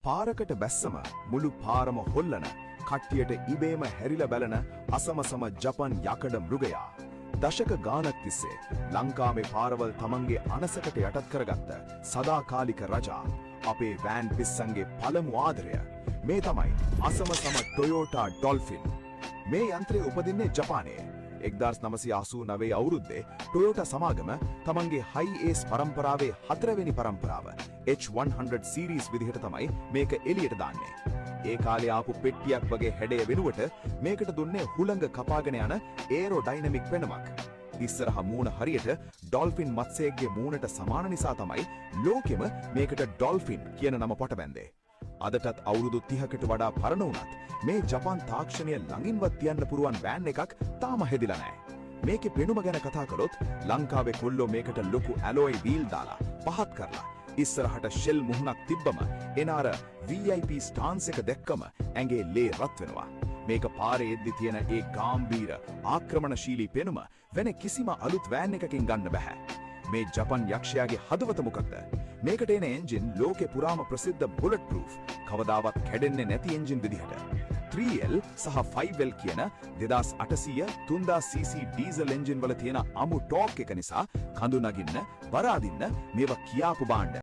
පාරකට බැස්සම මුළු පාරම හොල්ලන කට්ටියට ඉබේම හැරිලා බැලන අසමසම ජපන් යකඩ මෘගයා දශක ගානක් තිස්සේ ලංකාවේ පාරවල් තමන්ගේ අනසකට යටත් කරගත්ත සදාකාලික රජා අපේ වෑන් පිස්සන්ගේ පළමු ආදරය මේ තමයි අසමසම ටොයෝටා ඩොල්ෆින්. මේ යන්ත්‍රය උපදින්නේ ජපානයේ 1989 අවුරුද්දේ ටොයෝටා සමාගම තමන්ගේ හයි ඒස් පරම්පරාවේ 4 වෙනි පරම්පරාව H100 සීරීස් විදිහට තමයි මේක එළියට දාන්නේ. ඒ කාලේ ආපු පෙට්ටියක් වගේ හැඩය වෙනුවට මේකට දුන්නේ හුළඟ කපාගෙන යන ඒරෝඩයිනමික් පෙනුමක්. ඉස්සරහා මූණ හරියට ඩොල්ෆින් මත්ස්‍යයෙක්ගේ මූණට සමාන නිසා තමයි ලෝකෙම මේකට ඩොල්ෆින් කියන නම පට බැන්දේ. අදටත් අවුරුදු 30කට වඩා පරණ වුණත් මේ ජපාන් තාක්ෂණය ළඟින්වත් තියන්න පුරුවන් වෑන් එකක් තාම හැදිලා නැහැ. මේකේ පෙනුම ගැන කතා කළොත් ලංකාවේ කොල්ලෝ මේකට ලොකු ඇලොයි වීල් දාලා පහත් කරලා ඉස්සරහට ෂෙල් මුහුණක් තිබ්බම එන අර VIP ස්ටාන්ස් එක දැක්කම ඇඟේ ලේ රත් වෙනවා. මේක පාරේ එද්දි තියෙන ඒ ගාම්භීර ආක්‍රමණශීලී පෙනුම වෙන කිසිම අලුත් වෑන් එකකින් ගන්න බෑ. මේ ජපන් යක්ෂයාගේ හදවත මොකක්ද? මේකට එන එන්ජින් ලෝකේ පුරාම ප්‍රසිද්ධ බුලට් ප්‍රූෆ් කවදාවත් කැඩෙන්නේ නැති එන්ජින් විදිහට 3L සහ 5L කියන 2800 3000cc ඩීසල් එන්ජින් වල තියෙන අමු ටෝක් එක නිසා කඳු නගින්න බර අදින්න මේවා කියාපු බාණ්ඩ